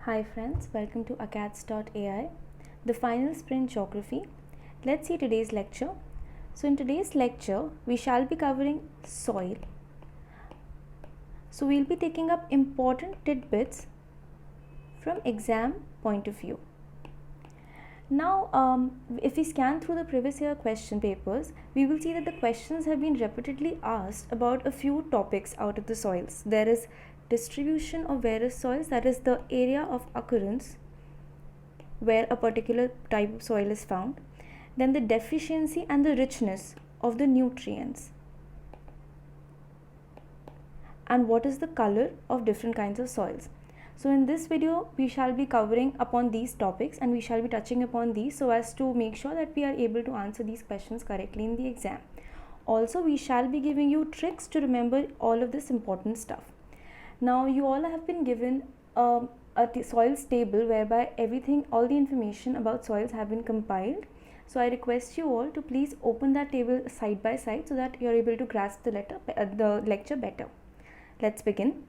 Hi friends, welcome to acats.ai, the final sprint geography. Let's see today's lecture. So in today's lecture, we shall be covering soil. So we'll be taking up important tidbits from exam point of view. Now, if we scan through the previous year question papers, we will see that the questions have been repeatedly asked about a few topics out of the soils. There is distribution of various soils, that is the area of occurrence where a particular type of soil is found, then the deficiency and the richness of the nutrients, and what is the color of different kinds of soils. So in this video we shall be covering upon these topics and we shall be touching upon these so as to make sure that we are able to answer these questions correctly in the exam. Also we shall be giving you tricks to remember all of this important stuff. Now you all have been given a soils table whereby all the information about soils have been compiled. So I request you all to please open that table side by side so that you are able to grasp the lecture better. Let's begin.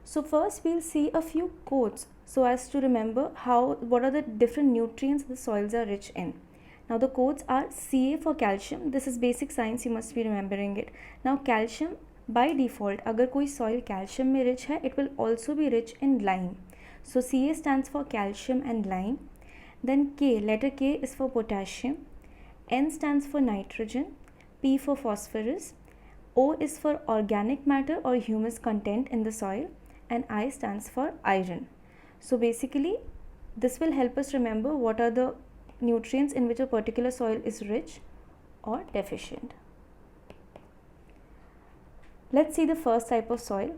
So first we'll see a few quotes so as to remember what are the different nutrients the soils are rich in. Now the quotes are Ca for calcium. This is basic science, you must be remembering it. Now calcium by default, अगर कोई soil calcium में rich है, it will also be rich in lime. So Ca stands for calcium and lime. Then K, letter K is for potassium. N stands for nitrogen. P for phosphorus. O is for organic matter or humus content in the soil. And I stands for iron. So basically this will help us remember what are the nutrients in which a particular soil is rich or deficient. Let's see the first type of soil.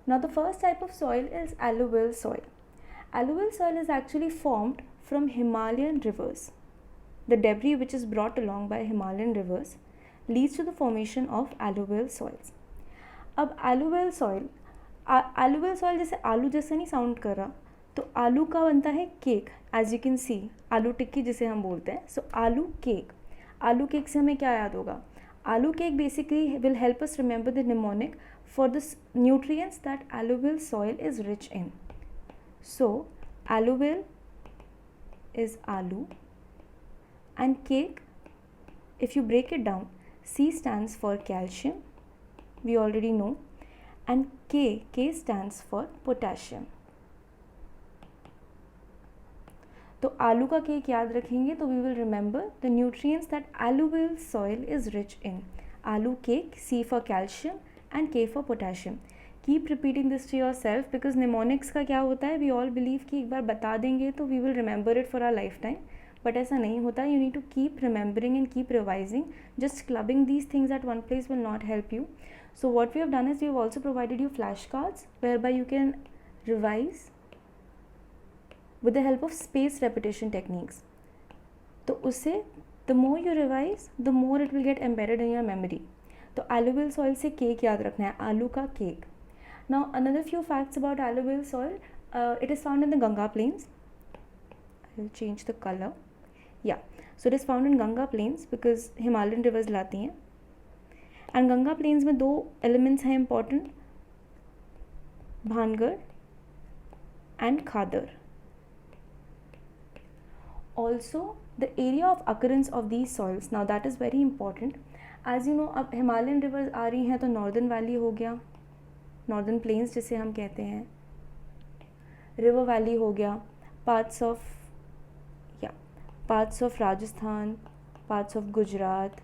Now the first type of soil is alluvial soil. Alluvial soil is actually formed from Himalayan rivers. The debris which is brought along by Himalayan rivers leads to the formation of alluvial soils. अब alluvial soil जैसे आलू जैसे नहीं sound कर रहा, तो आलू का बनता है cake, as you can see, aloo tikki जिसे हम बोलते हैं. सो आलू केक से हमें क्या याद होगा? आलू cake basically will help us remember the mnemonic for the nutrients that alluvial soil is rich in. So alluvial is aloo, and cake, if you break it down, C stands for calcium, we already know, and K stands for potassium. तो आलू का cake याद रखेंगे तो we will remember the nutrients that alluvial soil is rich in. आलू cake, C for calcium and K for potassium. Keep repeating this to yourself because mnemonics का क्या होता है, we all believe कि एक बार बता देंगे तो we will remember it for our lifetime. But ऐसा नहीं होता. You need to keep remembering and keep revising. Just clubbing these things at one place will not help you. So what we have done is we have also provided you flashcards whereby you can revise with the help of spaced repetition techniques. तो उससे the more you revise, the more it will get embedded in your memory. तो alluvial soil से cake याद रखना है, आलू का cake. Now another few facts about alluvial soil. It is found in the Ganga plains. I will change the color. Yeah, so it is found in Ganga plains because Himalayan rivers लाती हैं. And Ganga plains में दो elements हैं important, Bhangarh and Khadar. Also the area of occurrence of these soils, now that is very important. As you know, अब Himalayan rivers आ रही हैं तो northern valley हो गया, northern plains जिसे हम कहते हैं, river valley हो गया, parts of Rajasthan, parts of Gujarat,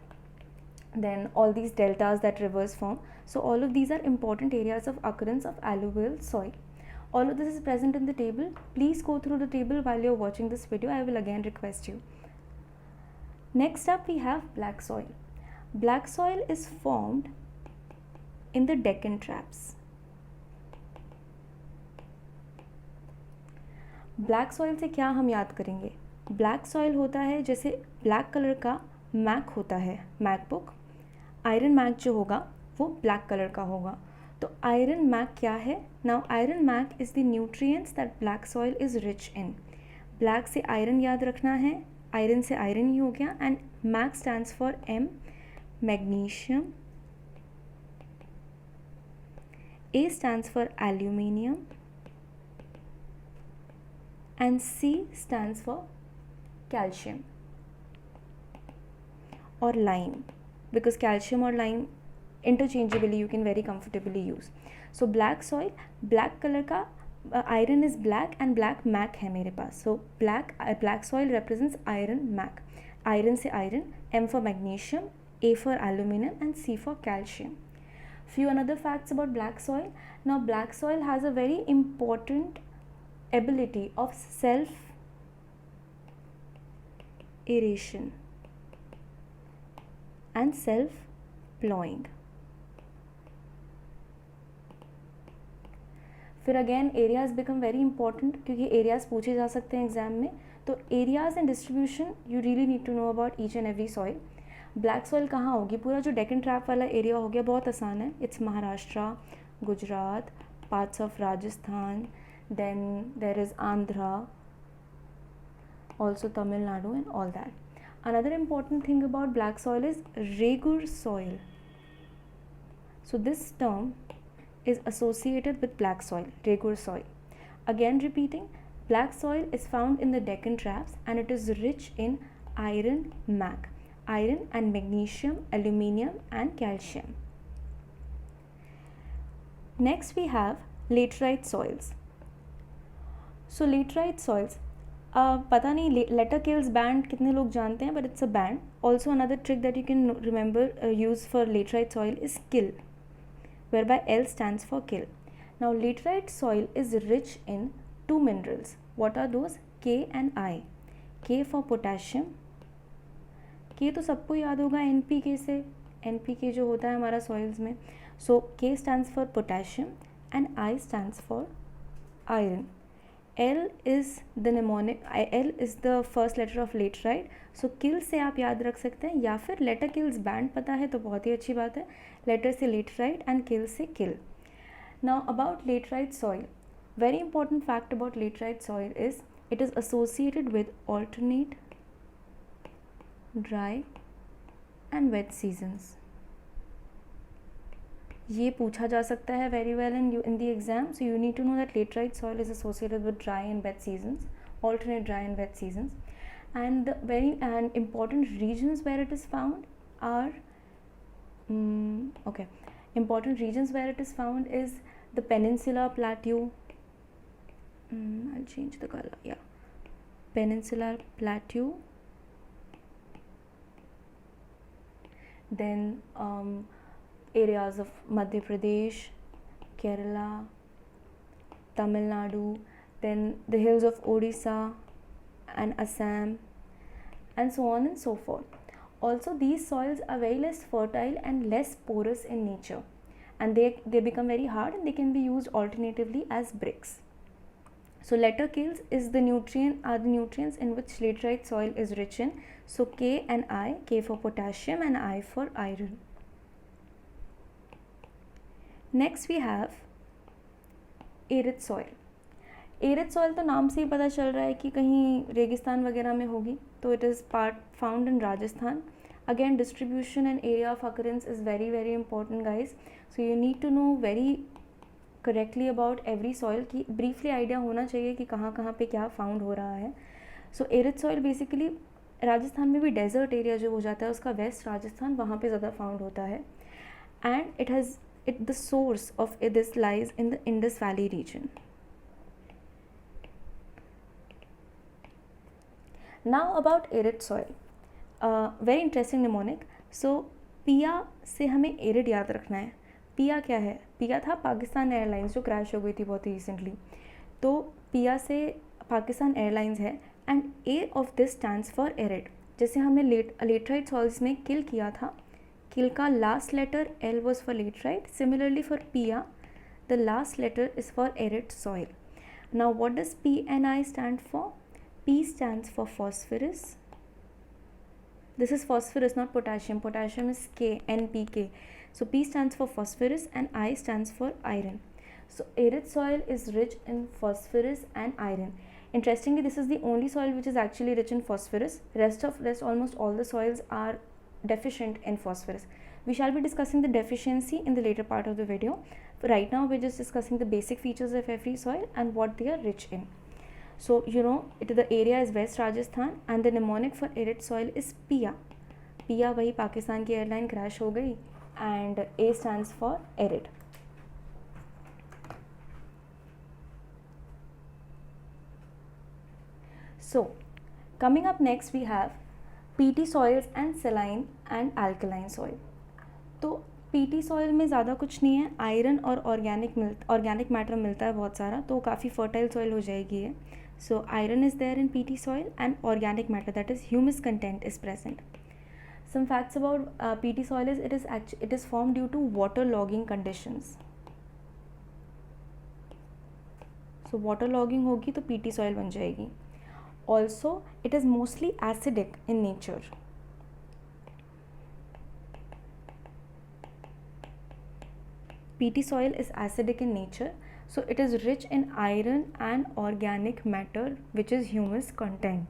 then all these deltas that rivers form. So all of these are important areas of occurrence of alluvial soil. All of this is present in the table. Please go through the table while you are watching this video. I will again request you. Next up we have black soil. Black soil is formed in the Deccan Traps. Black soil से क्या हम याद करेंगे? Black soil होता है जैसे black colour का Mac होता है, मैकबुक, आयरन मैक जो होगा वो ब्लैक कलर का होगा. तो आयरन मैक क्या है? Now iron mac is the nutrients that black soil is rich in. Black से आयरन याद रखना है, आयरन से आयरन ही हो गया, and mac stands for M, magnesium. A stands for aluminium, and C stands for calcium or lime, because calcium or lime interchangeably you can very comfortably use. So black soil, black color का iron is black and black mac है मेरे पास. So black soil represents iron mac. Iron से iron, M for magnesium, A for aluminum and C for calcium. Few another facts about black soil. Now black soil has a very important ability of self aeration and self plowing. फिर again areas become very important, क्योंकि areas पूछे जा सकते हैं exam में. तो areas and distribution you really need to know about each and every soil. Black soil कहाँ होगी? पूरा जो डेक्कन ट्रैप वाला एरिया हो गया, बहुत आसान है. It's Maharashtra, Gujarat, parts of Rajasthan, then there is Andhra, also Tamil Nadu and all that. Another important thing about black soil is regur soil. So this term is associated with black soil, regur soil. Again repeating, black soil is found in the Deccan Traps and it is rich in iron mac, iron and magnesium, aluminium and calcium. Next we have laterite soils. So laterite soils, पता नहीं letter kills band कितने लोग जानते हैं, but it's a band. Also another trick that you can remember use for laterite soil is kill, where by L stands for kill. Now laterite soil is rich in two minerals. What are those? K and I. K for potassium. के तो सबको याद होगा NPK से, NPK जो होता है हमारा सॉइल्स में. सो के stands for potassium and I stands for iron. L is the mnemonic, L is the first letter of laterite. So kill से आप याद रख सकते हैं, या फिर letter kills band पता है तो बहुत ही अच्छी बात है. letter से laterite and kill से kill. Now about laterite soil, very important fact about laterite soil is it is associated with alternate dry and wet seasons. ये पूछा जा सकता है very well in the exam. So you need to know that laterite soil is associated with dry and wet seasons, alternate dry and wet seasons, and the important regions where it is found are important regions where it is found is the Peninsular Plateau. I'll change the color. Yeah, Peninsular Plateau. Then areas of Madhya Pradesh, Kerala, Tamil Nadu, then the hills of Odisha and Assam, and so on and so forth. Also these soils are very less fertile and less porous in nature, and they become very hard and they can be used alternatively as bricks. So letter kills is the nutrients in which laterite soil is rich in. So K and I, K for potassium and I for iron. Next we have arid soil. Arid soil तो नाम से ही पता चल रहा है कि कहीं रेगिस्तान वगैरह में होगी. तो it is part found in Rajasthan. Again distribution and area of occurrence is very very important guys. So you need to know very correctly about every soil की ब्रीफली आइडिया होना चाहिए कि कहाँ कहाँ पे क्या फाउंड हो रहा है. सो एरिड सॉइल बेसिकली राजस्थान में भी डेजर्ट एरिया जो हो जाता है उसका वेस्ट राजस्थान, वहाँ पे ज़्यादा फाउंड होता है. And the source of this lies in the Indus Valley region. Now about arid soil, very interesting mnemonic. So पिया से हमें arid याद रखना है. पिया क्या है? पिया था पाकिस्तान एयरलाइंस जो क्रैश हो गई थी बहुत ही रिसेंटली. तो पिया से पाकिस्तान एयरलाइंस है and A of this stands for arid. जैसे हमने लेटराइट सॉइल्स में किल किया था, किल का last letter L was for laterite. Similarly for Pia, the last letter is for arid soil. Now what does P and I stand for? P stands for phosphorus. This is phosphorus, not potassium. Potassium is K, NPK. So P stands for phosphorus and I stands for iron. So arid soil is rich in phosphorus and iron. Interestingly, this is the only soil which is actually rich in phosphorus. Rest almost all the soils are deficient in phosphorus. We shall be discussing the deficiency in the later part of the video. Right now we're just discussing the basic features of every soil and what they are rich in. So you know the area is West Rajasthan and the mnemonic for arid soil is PIA. PIA वही पाकिस्तान की airline crash हो गई and A stands for arid. So coming up next we have PT soils and saline and alkaline soil. तो PT soil में ज़्यादा कुछ नहीं है, आयरन और ऑर्गेनिक मैटर मिलता है बहुत सारा, तो काफ़ी फर्टाइल सॉइल हो जाएगी ये. So iron is there in PT soil and organic matter, that is humus content is present. Some facts about PT soil is it is formed due to waterlogging conditions. So waterlogging होगी तो PT soil बन जाएगी. Also it is mostly acidic in nature. PT soil is acidic in nature, so it is rich in iron and organic matter which is humus content.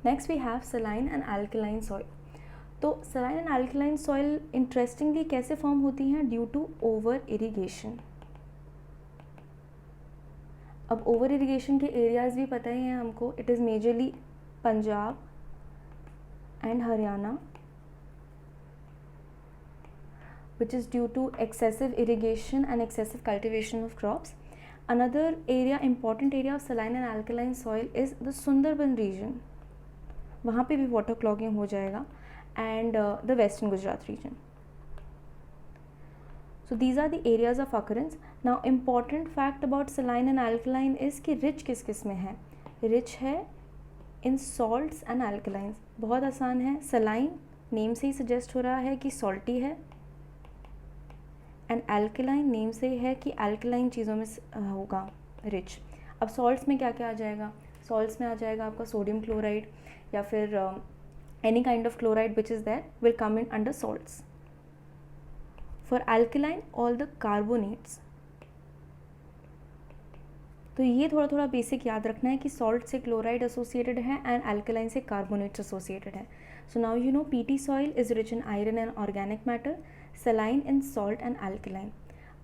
Next we have saline and alkaline soil. तो saline and alkaline soil interestingly कैसे form होती हैं? Due to over irrigation. अब over irrigation के areas भी पता ही हैं हमको. It is majorly Punjab and Haryana, which is due to excessive irrigation and excessive cultivation of crops. Another important area of saline and alkaline soil is the Sundarban region. वहाँ पे भी water clogging हो जाएगा, and the western Gujarat region. So these are the areas of occurrence. Now important fact about saline and alkaline is कि rich किस किस में है? Rich है in salts and alkalines. बहुत आसान है. saline नेम से ही suggest हो रहा है कि salty है, एंड एल्कलाइन नेम से है कि एल्कलाइन चीज़ों में होगा रिच. अब सॉल्ट्स में क्या क्या आ जाएगा? सॉल्ट्स में आ जाएगा आपका सोडियम क्लोराइड या फिर any kind of chloride which is that will come in under salts. For alkaline all the carbonates. तो ये थोड़ा थोड़ा बेसिक याद रखना है कि सॉल्ट से क्लोराइड एसोसिएटेड है एंड एल्कलाइन से कार्बोनेट्स एसोसिएटेड है. So now you know PT soil is rich in iron and organic matter, saline in salt and alkaline.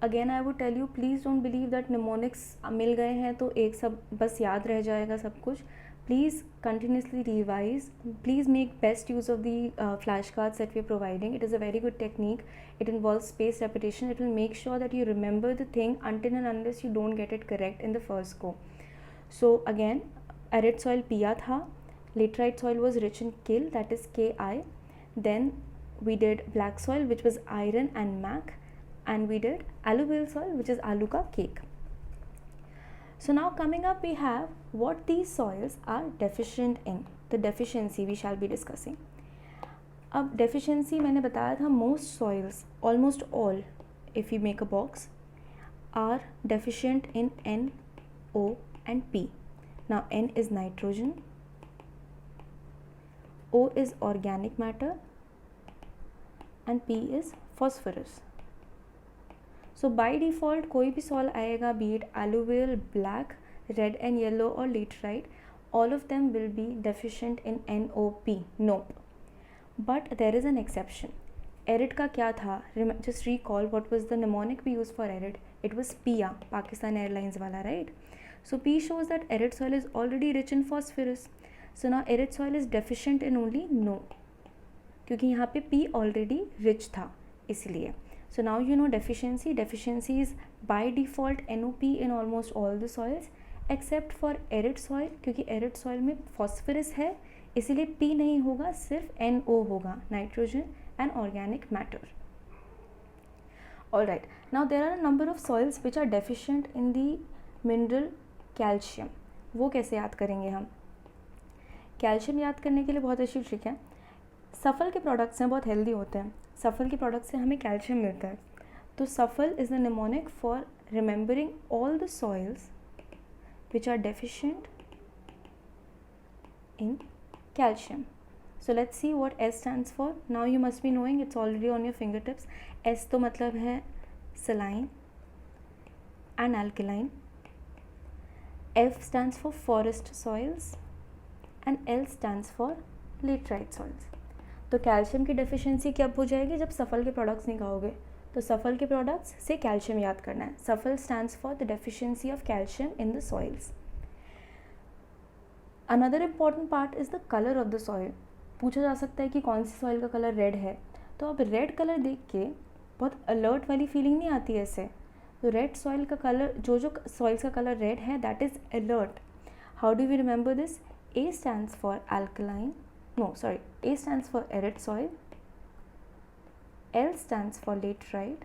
Again I would tell you, please don't believe that mnemonics मिल गए हैं तो एक सब बस याद रह जाएगा सब कुछ. Please continuously revise. Please make best use of the flashcards that we are providing. It is a very good technique. It involves spaced repetition. It will make sure that you remember the thing until and unless you don't get it correct in the first go. So again, arid soil PIA था. Laterite soil was rich in Kil, that is Ki. Then we did black soil which was iron and mac, and we did alluvial soil which is aloo ka cake. So now coming up we have what these soils are deficient in. The deficiency we shall be discussing. अब deficiency मैंने बताया था most soils, almost all, if we make a box, are deficient in N, O and P. Now N is nitrogen, O is organic matter and P is phosphorus. So by default कोई भी soil आएगा, be it alluvial, black, red and yellow or laterite, all of them will be deficient in NOP. Nope. But there is an exception. Arid का क्या था? Just recall what was the mnemonic we used for arid. It was PIA, Pakistan Airlines वाला, right? So P shows that arid soil is already rich in phosphorus. So now arid soil is deficient in only No, क्योंकि यहाँ पे P already rich था इसलिए. So now you know deficiency. Deficiency is by default NOP in almost all the soils except for arid soil, क्योंकि arid soil में phosphorus है इसीलिए P नहीं होगा, सिर्फ NO होगा, nitrogen and organic matter. Alright, now there are a number of soils which are deficient in the mineral calcium. वो कैसे याद करेंगे हम? कैल्शियम याद करने के लिए बहुत अच्छी ट्रिक है. सफल के प्रोडक्ट्स हैं, बहुत हेल्दी होते हैं. सफल के प्रोडक्ट से हमें कैल्शियम मिलता है. तो सफल is the mnemonic for remembering all the soils which are deficient in calcium. So let's see what S stands for. Now you must be knowing, it's already on your fingertips. S तो मतलब है saline and alkaline. F stands for forest soils and L stands for laterite soils. तो calcium की deficiency कब हो जाएगी? जब सफल के प्रोडक्ट्स नहीं खाओगे. तो सफल के प्रोडक्ट्स से कैल्शियम याद करना है. सफल stands for the deficiency of calcium in the soils. Another important part is the colour of the soil. पूछा जा सकता है कि कौन सी सॉइल का कलर रेड है, तो अब रेड कलर देख के बहुत अलर्ट वाली फीलिंग नहीं आती ऐसे. तो रेड सॉइल का कलर, जो सॉइल्स का कलर रेड है, that is alert. How do we remember this? A stands for alkaline, no sorry, A stands for arid soil, L stands for laterite,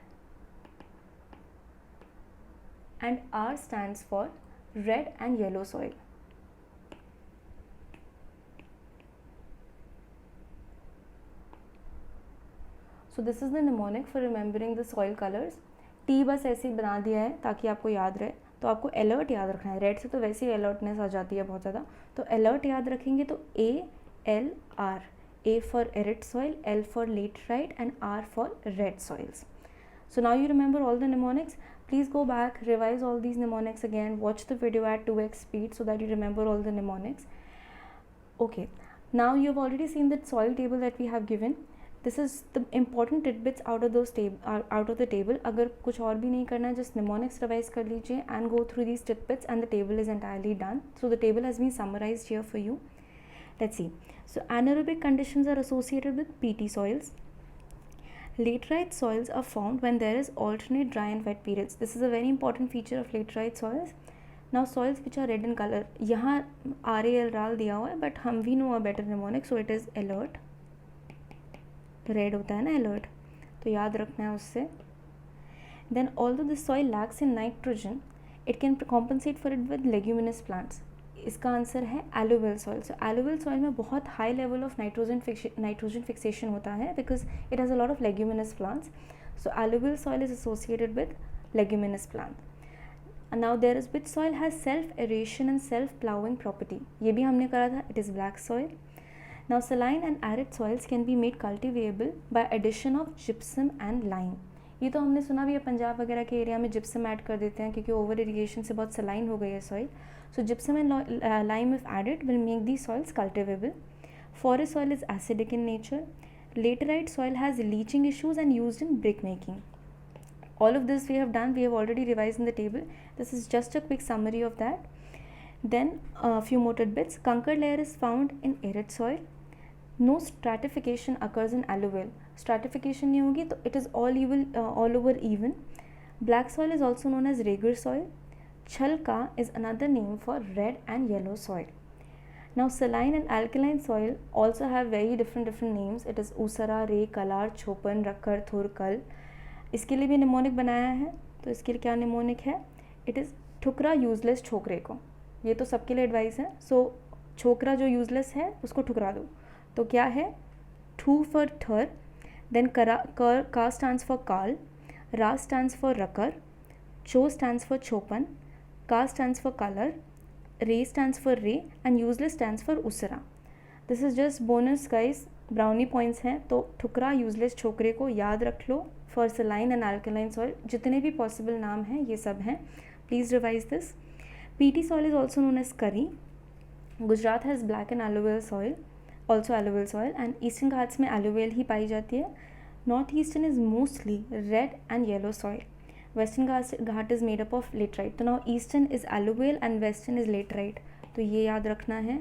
and R stands for red and yellow soil. So this is the mnemonic for remembering the soil colors. T बस ऐसे ही बना दिया है ताकि आपको याद रहे. तो आपको अलर्ट याद रखना है. रेड से तो वैसे ही अलर्टनेस आ जाती है बहुत ज़्यादा, तो अलर्ट याद रखेंगे तो ALR. A for arid soil, L for laterite, and R for red soils. So now you remember all the mnemonics. Please go back, revise all these mnemonics again, watch the video at 2x speed so that you remember all the mnemonics. Okay, now you have already seen that soil table that we have given. This is the important tidbits out of the table. अगर कुछ और भी नहीं करना है, just mnemonics revise कर लीजिए and go through these tidbits and the table is entirely done. So the table has been summarized here for you. Let's see. So anaerobic conditions are associated with peaty soils. Laterite soils are formed when there is alternate dry and wet periods. This is a very important feature of laterite soils. Now soils which are red in color, यहाँ RAL दिया हुआ है, but हम we know a better mnemonic, so it is alert. Red होता है ना alert, तो याद रखना है उससे. Then although this soil lacks in nitrogen, it can compensate for it with leguminous plants. इसका आंसर है alluvial soil. So alluvial soil में बहुत high level of nitrogen fixation होता है because it has a lot of leguminous plants. So alluvial soil is associated with leguminous plant. Now there is which soil has self aeration and self plowing property. ये भी हमने करा था. It is black soil. Now saline and arid soils can be made cultivable by addition of gypsum and lime. ये तो हमने सुना भी है, पंजाब वगैरह के एरिया में जिप्सम ऐड कर देते हैं क्योंकि ओवर इरीगेशन से बहुत सलाइन हो गई है soil. So gypsum and lime if added will make these soils cultivable. Forest soil is acidic in nature. Laterite soil has leaching issues and used in brick making. All of this we have done, we have already revised in the table. This is just a quick summary of that. Then a few more tidbits. Conquered layer is found in arid soil. No stratification occurs in alluvial. Stratification नहीं होगी तो it is all over even. Black soil is also known as regular soil. Chalka is another name for red and yellow soil. Now saline and alkaline soil also have very different names. It is Usara, Ray, Kalar, Chopan, Rakkar, Thur, Kal. इसके लिए भी mnemonic बनाया है. तो इसके लिए क्या mnemonic है? It is ठुकरा यूजलेस छोकरे को. ये तो सबके लिए एडवाइस है. सो छोकरा जो यूजलेस है उसको ठुकरा दो. तो क्या है? ठू फॉर थर, देन का स्टैंड्स फॉर काल, रा स्टैंड्स फॉर रकर, चो स्टैंड्स फॉर छोपन, का स्टैंड्स फॉर कलर, रे stands for reh and useless stands for उसरा. This is just bonus guys, brownie points हैं. तो ठुकरा यूजलेस छोकरे को याद रख लो for saline and alkaline soil. जितने भी पॉसिबल नाम हैं ये सब हैं. Please revise this. Peaty soil is also known as kari. Gujarat has black and alluvial soil, also alluvial soil, and eastern Ghats में alluvial ही पाई जाती है. North eastern is mostly red and yellow soil. Western Ghat is made up of laterite. तो now eastern is alluvial and western is laterite. तो ये याद रखना है.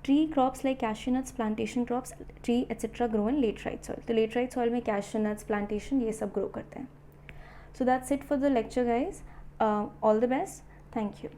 Tree crops like cashew nuts, plantation crops, tree etcetera grow in laterite soil. तो laterite soil में cashew nuts, plantation ये सब ग्रो करते हैं. So that's it for the lecture guys. All the best. Thank you.